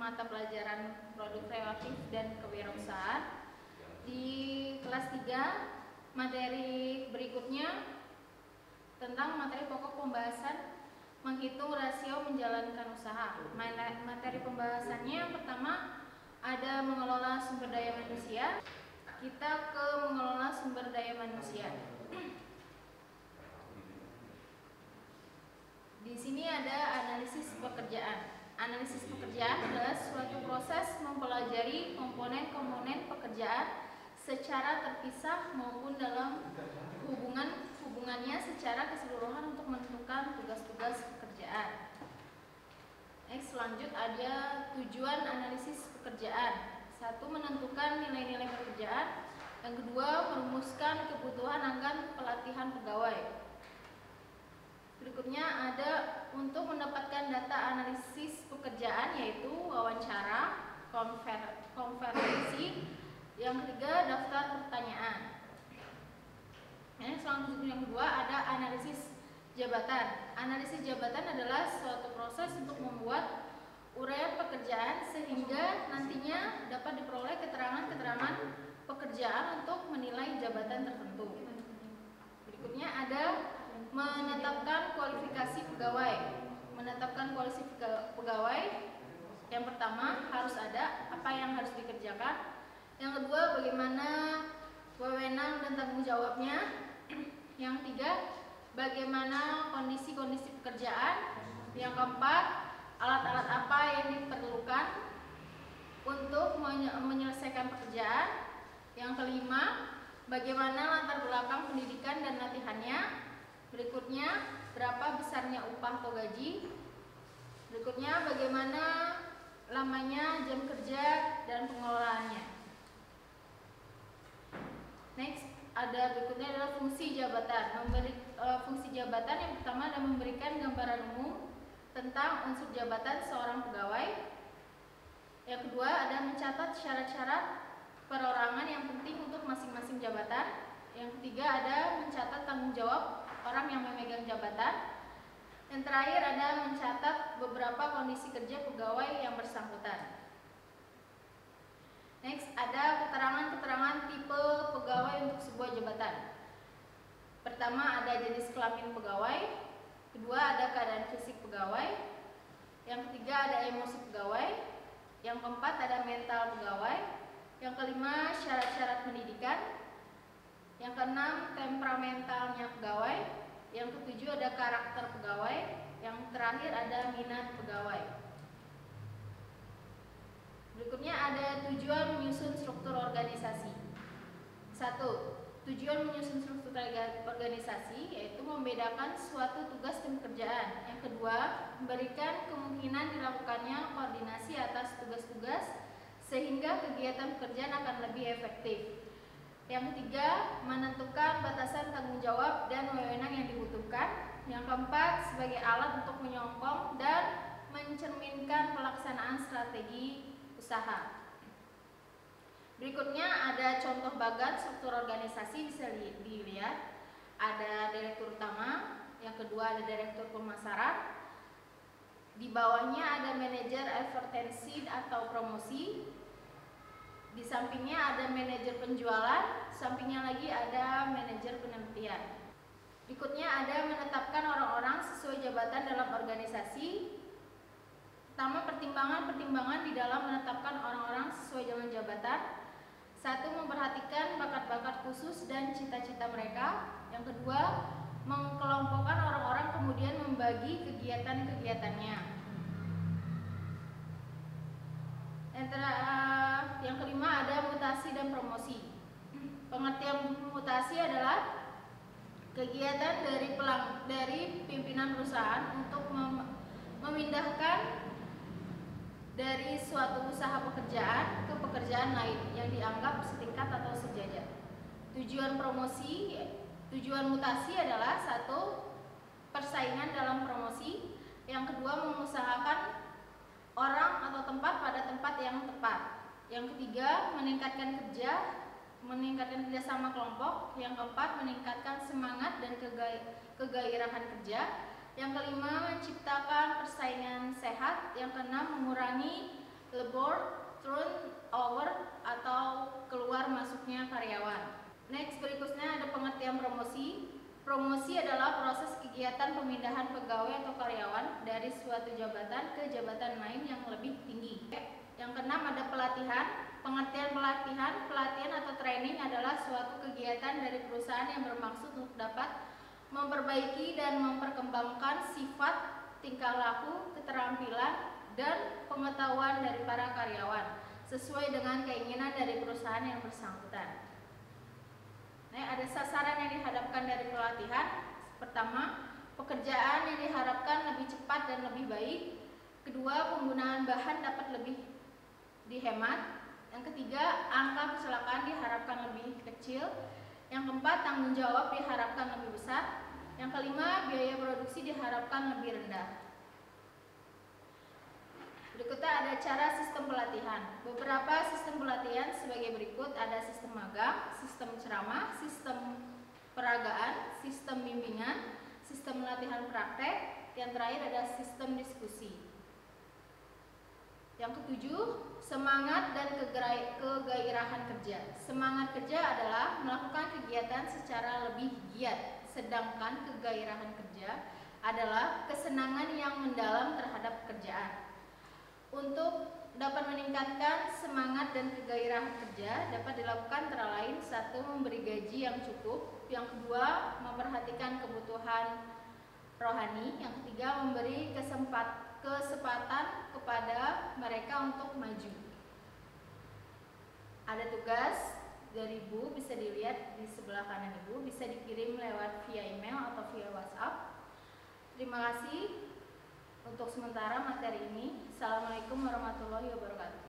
mata pelajaran produk kreatif dan kewirausahaan. Di kelas 3, materi berikutnya tentang materi pokok pembahasan menghitung rasio menjalankan usaha. Materi pembahasannya yang pertama ada mengelola sumber daya manusia. Kita ke mengelola sumber daya manusia. Di sini ada analisis pekerjaan. Analisis pekerjaan adalah suatu proses mempelajari komponen-komponen pekerjaan secara terpisah maupun dalam hubungannya secara keseluruhan untuk menentukan tugas-tugas pekerjaan. Next, lanjut ada tujuan analisis pekerjaan. 1. Menentukan nilai-nilai pekerjaan. Yang kedua, merumuskan kebutuhan akan pelatihan pegawai. Berikutnya ada untuk mendapatkan data analisis pekerjaan, yaitu wawancara, konferensi. Yang ketiga, daftar pertanyaan. Selanjutnya yang kedua ada analisis jabatan. Analisis jabatan adalah suatu proses untuk membuat uraian pekerjaan sehingga nantinya dapat diperoleh keterangan-keterangan pekerjaan untuk menilai jabatan tertentu. Berikutnya ada menetapkan kualifikasi pegawai. Menetapkan kualifikasi pegawai, yang pertama harus ada apa yang harus dikerjakan. Yang kedua, bagaimana wewenang dan tanggung jawabnya. Yang ketiga, bagaimana kondisi-kondisi pekerjaan. Yang keempat, alat-alat apa yang diperlukan untuk menyelesaikan pekerjaan. Yang kelima, bagaimana latar belakang pendidikan dan latihannya. Berikutnya, berapa besarnya upah atau gaji. Berikutnya, bagaimana lamanya jam kerja dan pengelolaannya. Next, ada berikutnya adalah fungsi jabatan. Fungsi jabatan yang pertama adalah memberikan gambaran umum tentang unsur jabatan seorang pegawai. Yang kedua ada mencatat syarat-syarat perorangan yang penting untuk masing-masing jabatan. Yang ketiga ada mencatat tanggung jawab orang yang memegang jabatan. Yang terakhir ada mencatat beberapa kondisi kerja pegawai yang bersangkutan. Next, ada keterangan-keterangan tipe pegawai untuk sebuah jabatan. Pertama ada jenis kelamin pegawai. Kedua ada keadaan fisik pegawai. Yang ketiga ada emosi pegawai. Yang keempat ada mental pegawai. Yang kelima syarat-syarat pendidikan. Yang keenam temperamentalnya pegawai. Yang ketujuh ada karakter pegawai. Yang terakhir ada minat pegawai. Berikutnya ada tujuan menyusun struktur organisasi. 1. Tujuan menyusun struktur organisasi yaitu membedakan suatu tugas dan pekerjaan. Yang kedua, memberikan kemungkinan dilakukannya koordinasi atas tugas-tugas sehingga kegiatan pekerjaan akan lebih efektif. Yang ketiga, menentukan batasan tanggung jawab dan wewenang yang dibutuhkan. Yang keempat, sebagai alat untuk menyokong dan mencerminkan pelaksanaan strategi usaha. Berikutnya ada contoh bagan struktur organisasi, bisa dilihat. Ada direktur utama, yang kedua ada direktur pemasaran. Di bawahnya ada manajer advertensi atau promosi. Di sampingnya ada manajer penjualan, sampingnya lagi ada manajer penelitian. Berikutnya ada menetapkan orang-orang sesuai jabatan dalam organisasi. Pertama, pertimbangan di dalam menetapkan orang-orang sesuai dengan jabatan. 1. Memperhatikan bakat-bakat khusus dan cita-cita mereka. Yang kedua, mengkelompokkan orang-orang kemudian membagi kegiatan-kegiatannya. Yang kelima ada mutasi dan promosi. Pengertian mutasi adalah kegiatan dari pimpinan perusahaan untuk memindahkan dari suatu usaha pekerjaan ke pekerjaan lain yang dianggap setingkat atau sejajar. Tujuan mutasi adalah 1. Persaingan dalam promosi. Yang kedua, mengusahakan orang atau tempat pada tempat yang tepat. Yang ketiga, meningkatkan kerjasama kelompok. Yang keempat, meningkatkan semangat dan kegairahan kerja. Yang kelima, menciptakan persaingan sehat. Yang keenam, mengurangi labor, turnover atau keluar masuknya karyawan. Next, berikutnya ada pengertian promosi. Promosi adalah proses kegiatan pemindahan pegawai atau karyawan dari suatu jabatan ke jabatan lain yang lebih tinggi. Yang keenam ada pelatihan. Pengertian pelatihan atau training adalah suatu kegiatan dari perusahaan yang bermaksud untuk dapat memperbaiki dan memperkembangkan sifat, tingkah laku, keterampilan, dan pengetahuan dari para karyawan sesuai dengan keinginan dari perusahaan yang bersangkutan. Nah, ada sasaran yang dihadapkan dari pelatihan. Pertama, pekerjaan yang diharapkan lebih cepat dan lebih baik. Kedua, penggunaan bahan dapat lebih dihemat. Yang ketiga, angka kecelakaan diharapkan lebih kecil. Yang keempat, tanggung jawab diharapkan lebih besar. Yang kelima, biaya produksi diharapkan lebih rendah. Berikutnya ada cara sistem pelatihan. Beberapa sistem pelatihan sebagai berikut, ada sistem magang, sistem ceramah, sistem peragaan, sistem bimbingan, sistem latihan praktek, yang terakhir ada sistem diskusi. Yang ketujuh, semangat dan kegairahan kerja. Semangat kerja adalah melakukan kegiatan secara lebih giat, sedangkan kegairahan kerja adalah kesenangan yang mendalam terhadap pekerjaan. Untuk dapat meningkatkan semangat dan kegairahan kerja dapat dilakukan antara lain: satu, memberi gaji yang cukup; yang kedua, memperhatikan kebutuhan rohani; yang ketiga, memberi kesempatan kepada mereka untuk maju. Ada tugas dari Ibu, bisa dilihat di sebelah kanan Ibu, bisa dikirim lewat via email atau via WhatsApp. Terima kasih untuk sementara materi ini. Assalamualaikum warahmatullahi wabarakatuh.